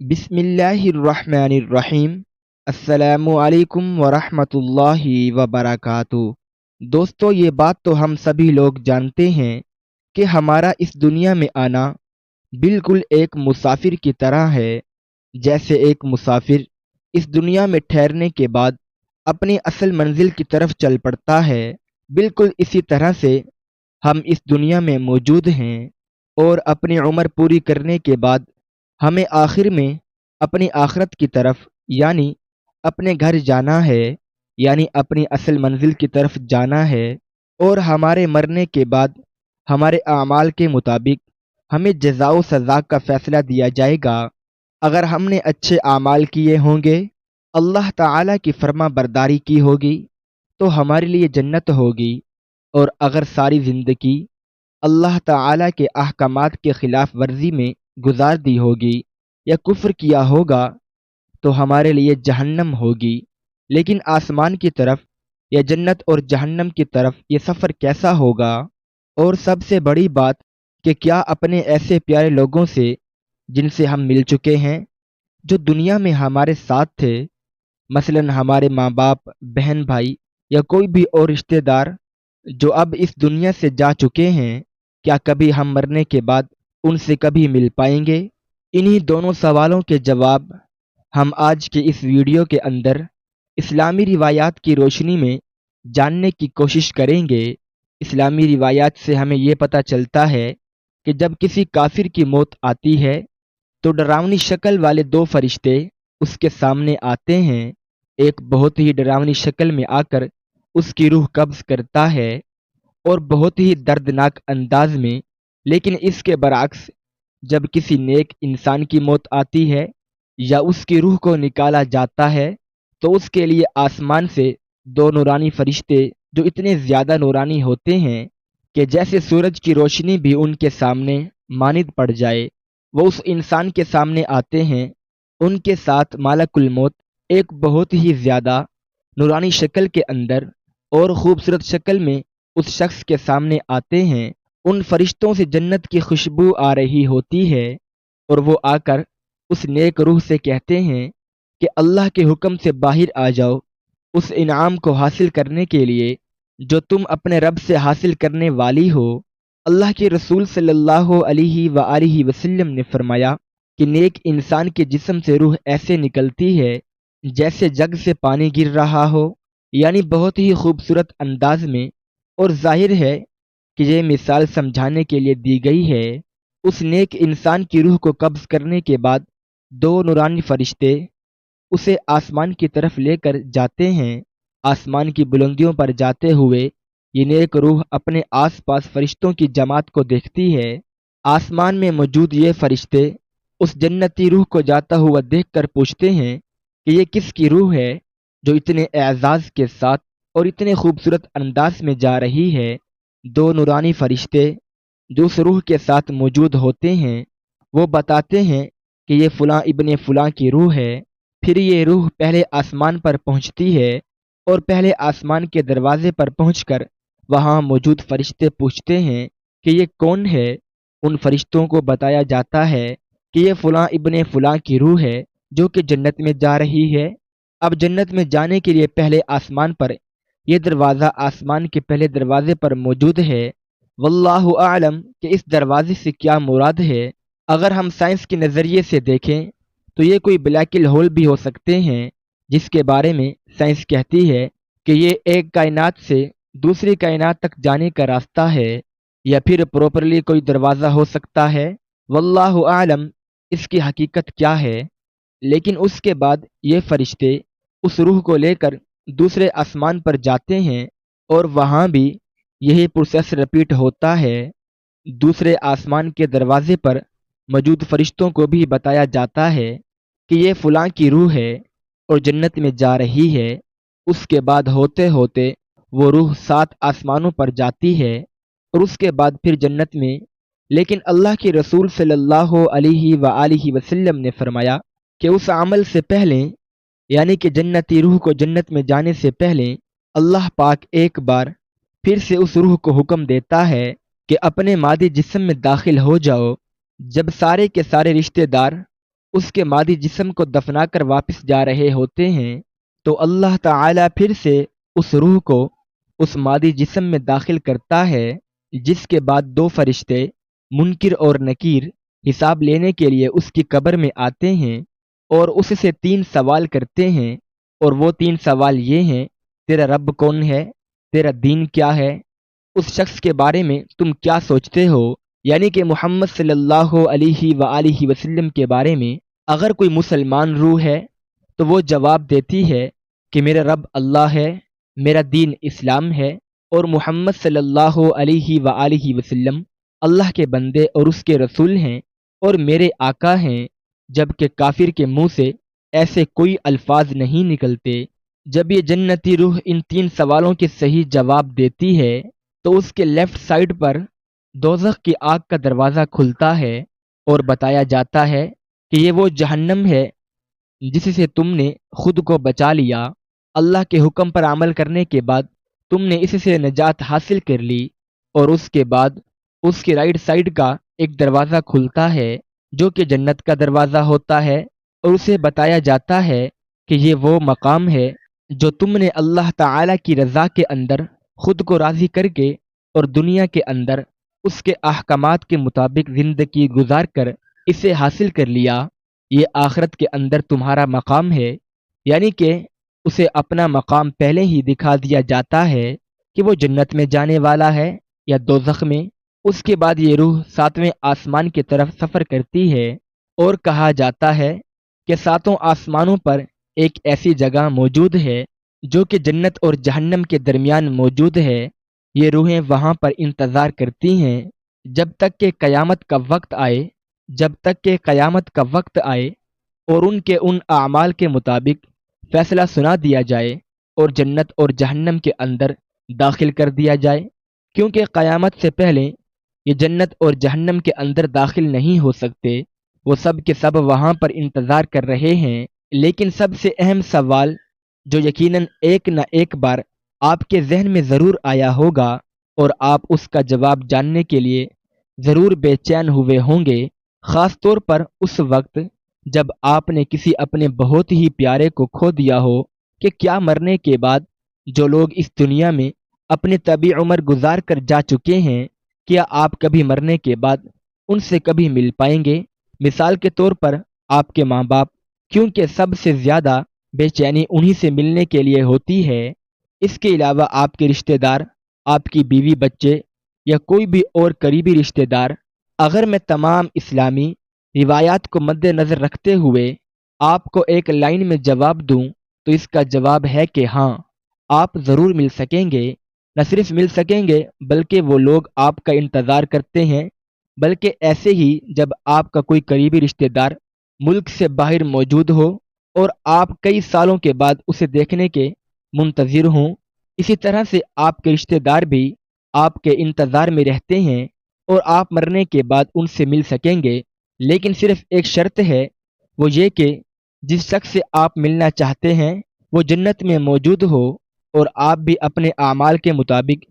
بسم اللہ الرحمن الرحیم۔ السلام علیکم ورحمۃ اللہ وبرکاتہ۔ دوستو، یہ بات تو ہم سبھی لوگ جانتے ہیں کہ ہمارا اس دنیا میں آنا بالکل ایک مسافر کی طرح ہے۔ جیسے ایک مسافر اس دنیا میں ٹھہرنے کے بعد اپنی اصل منزل کی طرف چل پڑتا ہے، بالکل اسی طرح سے ہم اس دنیا میں موجود ہیں، اور اپنی عمر پوری کرنے کے بعد ہمیں آخر میں اپنی آخرت کی طرف، یعنی اپنے گھر جانا ہے، یعنی اپنی اصل منزل کی طرف جانا ہے۔ اور ہمارے مرنے کے بعد ہمارے اعمال کے مطابق ہمیں جزا و سزا کا فیصلہ دیا جائے گا۔ اگر ہم نے اچھے اعمال کیے ہوں گے، اللہ تعالیٰ کی فرما برداری کی ہوگی، تو ہمارے لیے جنت ہوگی، اور اگر ساری زندگی اللہ تعالیٰ کے احکامات کے خلاف ورزی میں گزار دی ہوگی یا کفر کیا ہوگا، تو ہمارے لیے جہنم ہوگی۔ لیکن آسمان کی طرف یا جنت اور جہنم کی طرف یہ سفر کیسا ہوگا؟ اور سب سے بڑی بات کہ کیا اپنے ایسے پیارے لوگوں سے جن سے ہم مل چکے ہیں، جو دنیا میں ہمارے ساتھ تھے، مثلا ہمارے ماں باپ، بہن بھائی، یا کوئی بھی اور رشتہ دار جو اب اس دنیا سے جا چکے ہیں، کیا کبھی ہم مرنے کے بعد ان سے کبھی مل پائیں گے؟ انہی دونوں سوالوں کے جواب ہم آج کے اس ویڈیو کے اندر اسلامی روایات کی روشنی میں جاننے کی کوشش کریں گے۔ اسلامی روایات سے ہمیں یہ پتہ چلتا ہے کہ جب کسی کافر کی موت آتی ہے تو ڈراؤنی شکل والے دو فرشتے اس کے سامنے آتے ہیں۔ ایک بہت ہی ڈراؤنی شکل میں آ کر اس کی روح قبض کرتا ہے، اور بہت ہی دردناک انداز میں۔ لیکن اس کے برعکس جب کسی نیک انسان کی موت آتی ہے یا اس کی روح کو نکالا جاتا ہے، تو اس کے لیے آسمان سے دو نورانی فرشتے، جو اتنے زیادہ نورانی ہوتے ہیں کہ جیسے سورج کی روشنی بھی ان کے سامنے مانند پڑ جائے، وہ اس انسان کے سامنے آتے ہیں۔ ان کے ساتھ ملک الموت ایک بہت ہی زیادہ نورانی شکل کے اندر اور خوبصورت شکل میں اس شخص کے سامنے آتے ہیں۔ ان فرشتوں سے جنت کی خوشبو آ رہی ہوتی ہے، اور وہ آ کر اس نیک روح سے کہتے ہیں کہ اللہ کے حکم سے باہر آ جاؤ، اس انعام کو حاصل کرنے کے لیے جو تم اپنے رب سے حاصل کرنے والی ہو۔ اللہ کے رسول صلی اللہ علیہ وآلہ وسلم نے فرمایا کہ نیک انسان کے جسم سے روح ایسے نکلتی ہے جیسے جگ سے پانی گر رہا ہو، یعنی بہت ہی خوبصورت انداز میں۔ اور ظاہر ہے کہ یہ مثال سمجھانے کے لیے دی گئی ہے۔ اس نیک انسان کی روح کو قبض کرنے کے بعد دو نورانی فرشتے اسے آسمان کی طرف لے کر جاتے ہیں۔ آسمان کی بلندیوں پر جاتے ہوئے یہ نیک روح اپنے آس پاس فرشتوں کی جماعت کو دیکھتی ہے۔ آسمان میں موجود یہ فرشتے اس جنتی روح کو جاتا ہوا دیکھ کر پوچھتے ہیں کہ یہ کس کی روح ہے جو اتنے اعزاز کے ساتھ اور اتنے خوبصورت انداز میں جا رہی ہے؟ دو نورانی فرشتے جو اس روح کے ساتھ موجود ہوتے ہیں، وہ بتاتے ہیں کہ یہ فلاں ابن فلاں کی روح ہے۔ پھر یہ روح پہلے آسمان پر پہنچتی ہے، اور پہلے آسمان کے دروازے پر پہنچ کر وہاں موجود فرشتے پوچھتے ہیں کہ یہ کون ہے؟ ان فرشتوں کو بتایا جاتا ہے کہ یہ فلاں ابن فلاں کی روح ہے جو کہ جنت میں جا رہی ہے۔ اب جنت میں جانے کے لیے پہلے آسمان پر یہ دروازہ آسمان کے پہلے دروازے پر موجود ہے۔ واللہ اعلم کہ اس دروازے سے کیا مراد ہے۔ اگر ہم سائنس کے نظریے سے دیکھیں تو یہ کوئی بلیک ہول بھی ہو سکتے ہیں، جس کے بارے میں سائنس کہتی ہے کہ یہ ایک کائنات سے دوسری کائنات تک جانے کا راستہ ہے، یا پھر پراپرلی کوئی دروازہ ہو سکتا ہے۔ واللہ اعلم اس کی حقیقت کیا ہے۔ لیکن اس کے بعد یہ فرشتے اس روح کو لے کر دوسرے آسمان پر جاتے ہیں، اور وہاں بھی یہی پروسیس رپیٹ ہوتا ہے۔ دوسرے آسمان کے دروازے پر موجود فرشتوں کو بھی بتایا جاتا ہے کہ یہ فلاں کی روح ہے اور جنت میں جا رہی ہے۔ اس کے بعد ہوتے ہوتے وہ روح 7 آسمانوں پر جاتی ہے، اور اس کے بعد پھر جنت میں۔ لیکن اللہ کے رسول صلی اللہ علیہ وآلہ وسلم نے فرمایا کہ اس عمل سے پہلے، یعنی کہ جنتی روح کو جنت میں جانے سے پہلے، اللہ پاک ایک بار پھر سے اس روح کو حکم دیتا ہے کہ اپنے مادی جسم میں داخل ہو جاؤ۔ جب سارے کے سارے رشتہ دار اس کے مادی جسم کو دفنا کر واپس جا رہے ہوتے ہیں تو اللہ تعالی پھر سے اس روح کو اس مادی جسم میں داخل کرتا ہے، جس کے بعد دو فرشتے منکر اور نکیر حساب لینے کے لیے اس کی قبر میں آتے ہیں اور اس سے 3 سوال کرتے ہیں، اور وہ 3 سوال یہ ہیں: تیرا رب کون ہے؟ تیرا دین کیا ہے؟ اس شخص کے بارے میں تم کیا سوچتے ہو؟ یعنی کہ محمد صلی اللہ علیہ وآلہ وسلم کے بارے میں اگر کوئی مسلمان روح ہے تو وہ جواب دیتی ہے کہ میرا رب اللہ ہے، میرا دین اسلام ہے، اور محمد صلی اللہ علیہ وآلہ وسلم اللہ کے بندے اور اس کے رسول ہیں اور میرے آقا ہیں، جبکہ کافر کے منہ سے ایسے کوئی الفاظ نہیں نکلتے۔ جب یہ جنتی روح ان 3 سوالوں کے صحیح جواب دیتی ہے تو اس کے لیفٹ سائڈ پر دوزخ کی آگ کا دروازہ کھلتا ہے اور بتایا جاتا ہے کہ یہ وہ جہنم ہے جس سے تم نے خود کو بچا لیا۔ اللہ کے حکم پر عمل کرنے کے بعد تم نے اس سے نجات حاصل کر لی، اور اس کے بعد اس کے رائٹ سائڈ کا ایک دروازہ کھلتا ہے جو کہ جنت کا دروازہ ہوتا ہے، اور اسے بتایا جاتا ہے کہ یہ وہ مقام ہے جو تم نے اللہ تعالی کی رضا کے اندر خود کو راضی کر کے اور دنیا کے اندر اس کے احکامات کے مطابق زندگی گزار کر اسے حاصل کر لیا۔ یہ آخرت کے اندر تمہارا مقام ہے، یعنی کہ اسے اپنا مقام پہلے ہی دکھا دیا جاتا ہے کہ وہ جنت میں جانے والا ہے یا دوزخ میں۔ اس کے بعد یہ روح 7ویں آسمان کی طرف سفر کرتی ہے، اور کہا جاتا ہے کہ 7 آسمانوں پر ایک ایسی جگہ موجود ہے جو کہ جنت اور جہنم کے درمیان موجود ہے۔ یہ روحیں وہاں پر انتظار کرتی ہیں جب تک کہ قیامت کا وقت آئے، اور ان کے ان اعمال کے مطابق فیصلہ سنا دیا جائے اور جنت اور جہنم کے اندر داخل کر دیا جائے، کیونکہ قیامت سے پہلے یہ جنت اور جہنم کے اندر داخل نہیں ہو سکتے۔ وہ سب کے سب وہاں پر انتظار کر رہے ہیں، لیکن سب سے اہم سوال جو یقیناً ایک نہ ایک بار آپ کے ذہن میں ضرور آیا ہوگا اور آپ اس کا جواب جاننے کے لیے ضرور بے چین ہوئے ہوں گے، خاص طور پر اس وقت جب آپ نے کسی اپنے بہت ہی پیارے کو کھو دیا ہو، کہ کیا مرنے کے بعد جو لوگ اس دنیا میں اپنے طبی عمر گزار کر جا چکے ہیں، کیا آپ کبھی مرنے کے بعد ان سے کبھی مل پائیں گے؟ مثال کے طور پر آپ کے ماں باپ، کیونکہ سب سے زیادہ بے چینی انہی سے ملنے کے لیے ہوتی ہے۔ اس کے علاوہ آپ کے رشتہ دار، آپ کی بیوی بچے یا کوئی بھی اور قریبی رشتہ دار۔ اگر میں تمام اسلامی روایات کو مد نظر رکھتے ہوئے آپ کو ایک لائن میں جواب دوں تو اس کا جواب ہے کہ ہاں، آپ ضرور مل سکیں گے۔ نہ صرف مل سکیں گے بلکہ وہ لوگ آپ کا انتظار کرتے ہیں، بلکہ ایسے ہی جب آپ کا کوئی قریبی رشتہ دار ملک سے باہر موجود ہو اور آپ کئی سالوں کے بعد اسے دیکھنے کے منتظر ہوں، اسی طرح سے آپ کے رشتہ دار بھی آپ کے انتظار میں رہتے ہیں اور آپ مرنے کے بعد ان سے مل سکیں گے، لیکن صرف ایک شرط ہے، وہ یہ کہ جس شخص سے آپ ملنا چاہتے ہیں وہ جنت میں موجود ہو اور آپ بھی اپنے اعمال کے مطابق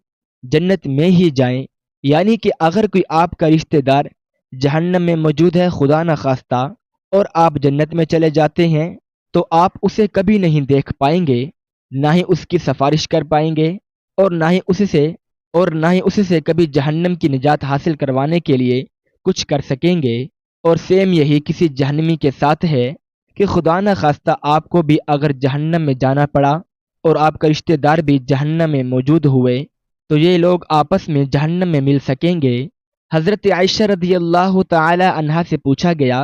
جنت میں ہی جائیں۔ یعنی کہ اگر کوئی آپ کا رشتہ دار جہنم میں موجود ہے خدا نخواستہ اور آپ جنت میں چلے جاتے ہیں تو آپ اسے کبھی نہیں دیکھ پائیں گے، نہ ہی اس کی سفارش کر پائیں گے، اور نہ ہی اس سے کبھی جہنم کی نجات حاصل کروانے کے لیے کچھ کر سکیں گے۔ اور سیم یہی کسی جہنمی کے ساتھ ہے کہ خدا نخواستہ آپ کو بھی اگر جہنم میں جانا پڑا اور آپ کا رشتہ دار بھی جہنم میں موجود ہوئے تو یہ لوگ آپس میں جہنم میں مل سکیں گے۔ حضرت عائشہ رضی اللہ تعالی عنہا سے پوچھا گیا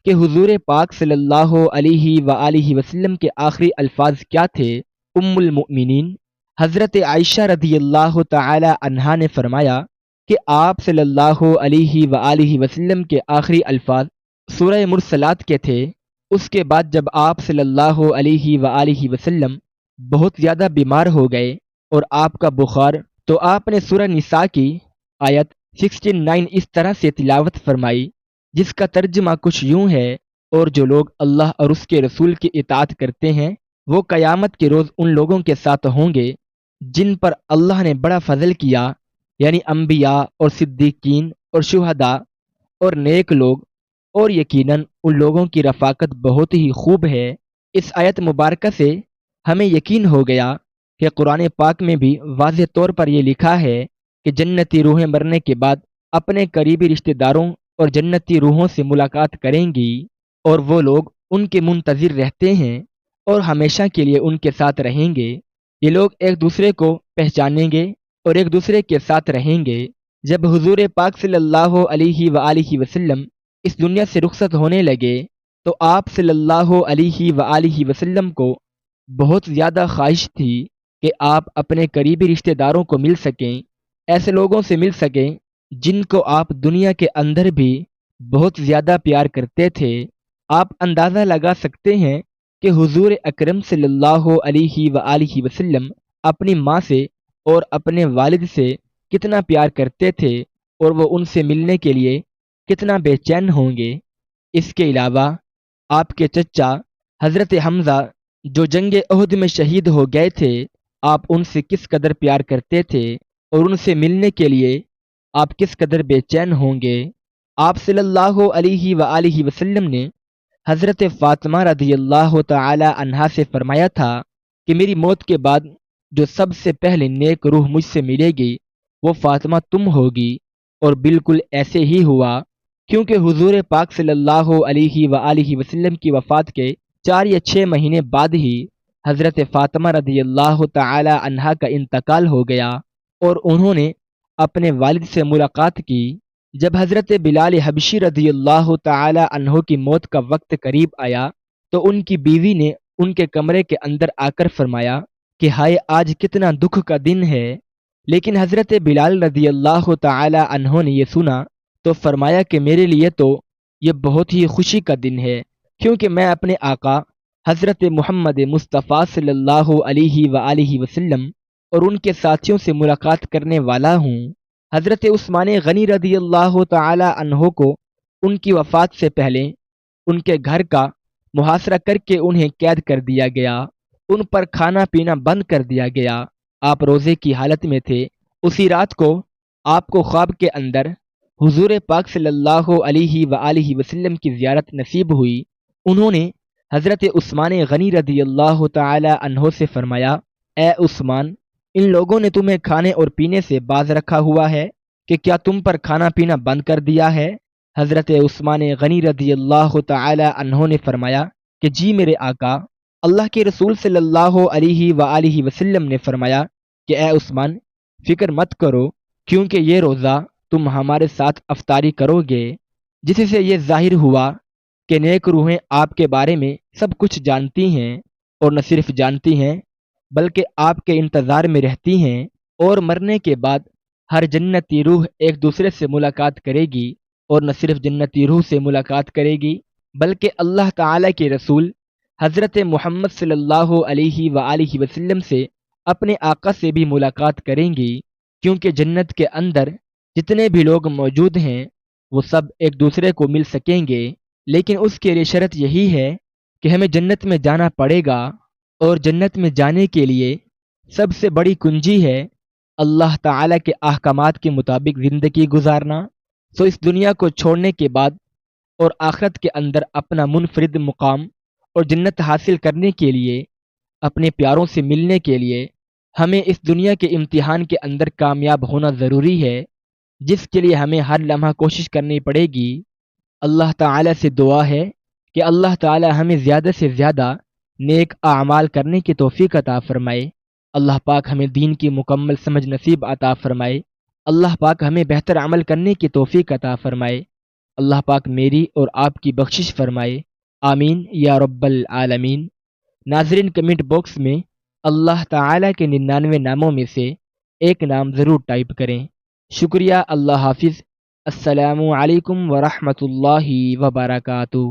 کہ حضور پاک صلی اللہ علیہ وآلہ وسلم کے آخری الفاظ کیا تھے؟ ام المؤمنین حضرت عائشہ رضی اللہ تعالی عنہا نے فرمایا کہ آپ صلی اللہ علیہ وآلہ وسلم کے آخری الفاظ سورہ مرسلات کے تھے۔ اس کے بعد جب آپ صلی اللہ علیہ وآلہ وسلم بہت زیادہ بیمار ہو گئے اور آپ کا بخار، تو آپ نے سورہ نساء کی آیت 69 اس طرح سے تلاوت فرمائی، جس کا ترجمہ کچھ یوں ہے: اور جو لوگ اللہ اور اس کے رسول کی اطاعت کرتے ہیں وہ قیامت کے روز ان لوگوں کے ساتھ ہوں گے جن پر اللہ نے بڑا فضل کیا، یعنی انبیاء اور صدیقین اور شہداء اور نیک لوگ اور یقیناً ان لوگوں کی رفاقت بہت ہی خوب ہے۔ اس آیت مبارکہ سے ہمیں یقین ہو گیا کہ قرآن پاک میں بھی واضح طور پر یہ لکھا ہے کہ جنتی روحیں مرنے کے بعد اپنے قریبی رشتہ داروں اور جنتی روحوں سے ملاقات کریں گی، اور وہ لوگ ان کے منتظر رہتے ہیں اور ہمیشہ کے لیے ان کے ساتھ رہیں گے۔ یہ لوگ ایک دوسرے کو پہچانیں گے اور ایک دوسرے کے ساتھ رہیں گے۔ جب حضور پاک صلی اللہ علیہ وآلہ وسلم اس دنیا سے رخصت ہونے لگے تو آپ صلی اللہ علیہ وآلہ وسلم کو بہت زیادہ خواہش تھی کہ آپ اپنے قریبی رشتہ داروں کو مل سکیں، ایسے لوگوں سے مل سکیں جن کو آپ دنیا کے اندر بھی بہت زیادہ پیار کرتے تھے۔ آپ اندازہ لگا سکتے ہیں کہ حضور اکرم صلی اللہ علیہ وآلہ وسلم اپنی ماں سے اور اپنے والد سے کتنا پیار کرتے تھے اور وہ ان سے ملنے کے لیے کتنا بے چین ہوں گے۔ اس کے علاوہ آپ کے چچا حضرت حمزہ جو جنگ احد میں شہید ہو گئے تھے، آپ ان سے کس قدر پیار کرتے تھے اور ان سے ملنے کے لیے آپ کس قدر بے چین ہوں گے۔ آپ صلی اللہ علیہ وآلہ وسلم نے حضرت فاطمہ رضی اللہ تعالی عنہا سے فرمایا تھا کہ میری موت کے بعد جو سب سے پہلے نیک روح مجھ سے ملے گی وہ فاطمہ تم ہوگی، اور بالکل ایسے ہی ہوا، کیونکہ حضور پاک صلی اللہ علیہ وآلہ وسلم کی وفات کے 4 یا 6 مہینے بعد ہی حضرت فاطمہ رضی اللہ تعالی عنہا کا انتقال ہو گیا، اور انہوں نے اپنے والد سے ملاقات کی۔ جب حضرت بلال حبشی رضی اللہ تعالی عنہ کی موت کا وقت قریب آیا تو ان کی بیوی نے ان کے کمرے کے اندر آ کر فرمایا کہ ہائے آج کتنا دکھ کا دن ہے، لیکن حضرت بلال رضی اللہ تعالی عنہ نے یہ سنا تو فرمایا کہ میرے لیے تو یہ بہت ہی خوشی کا دن ہے، کیونکہ میں اپنے آقا حضرت محمد مصطفیٰ صلی اللہ علیہ وآلہ وسلم اور ان کے ساتھیوں سے ملاقات کرنے والا ہوں۔ حضرت عثمان غنی رضی اللہ تعالی عنہ کو ان کی وفات سے پہلے ان کے گھر کا محاصرہ کر کے انہیں قید کر دیا گیا، ان پر کھانا پینا بند کر دیا گیا۔ آپ روزے کی حالت میں تھے۔ اسی رات کو آپ کو خواب کے اندر حضور پاک صلی اللہ علیہ وآلہ وسلم کی زیارت نصیب ہوئی۔ انہوں نے حضرت عثمان غنی رضی اللہ تعالی عنہ سے فرمایا، اے عثمان، ان لوگوں نے تمہیں کھانے اور پینے سے باز رکھا ہوا ہے کہ کیا تم پر کھانا پینا بند کر دیا ہے؟ حضرت عثمان غنی رضی اللہ تعالی عنہ نے فرمایا کہ جی میرے آقا۔ اللہ کے رسول صلی اللہ علیہ وآلہ وسلم نے فرمایا کہ اے عثمان، فکر مت کرو، کیونکہ یہ روزہ تم ہمارے ساتھ افطاری کرو گے، جس سے یہ ظاہر ہوا کہ نیک روحیں آپ کے بارے میں سب کچھ جانتی ہیں، اور نہ صرف جانتی ہیں بلکہ آپ کے انتظار میں رہتی ہیں، اور مرنے کے بعد ہر جنتی روح ایک دوسرے سے ملاقات کرے گی، اور نہ صرف جنتی روح سے ملاقات کرے گی بلکہ اللہ تعالی کے رسول حضرت محمد صلی اللہ علیہ وآلہ وسلم سے اپنے آقا سے بھی ملاقات کریں گی، کیونکہ جنت کے اندر جتنے بھی لوگ موجود ہیں وہ سب ایک دوسرے کو مل سکیں گے، لیکن اس کے لیے شرط یہی ہے کہ ہمیں جنت میں جانا پڑے گا، اور جنت میں جانے کے لیے سب سے بڑی کنجی ہے اللہ تعالی کے احکامات کے مطابق زندگی گزارنا۔ سو اس دنیا کو چھوڑنے کے بعد اور آخرت کے اندر اپنا منفرد مقام اور جنت حاصل کرنے کے لیے، اپنے پیاروں سے ملنے کے لیے ہمیں اس دنیا کے امتحان کے اندر کامیاب ہونا ضروری ہے، جس کے لیے ہمیں ہر لمحہ کوشش کرنی پڑے گی۔ اللہ تعالی سے دعا ہے کہ اللہ تعالی ہمیں زیادہ سے زیادہ نیک اعمال کرنے کی توفیق عطا فرمائے۔ اللہ پاک ہمیں دین کی مکمل سمجھ نصیب عطا فرمائے۔ اللہ پاک ہمیں بہتر عمل کرنے کی توفیق عطا فرمائے۔ اللہ پاک میری اور آپ کی بخشش فرمائے، آمین یا رب العالمین۔ ناظرین، کمنٹ باکس میں اللہ تعالی کے 99 ناموں میں سے ایک نام ضرور ٹائپ کریں۔ شکریہ، اللہ حافظ، السلام علیکم ورحمۃ اللہ وبرکاتہ۔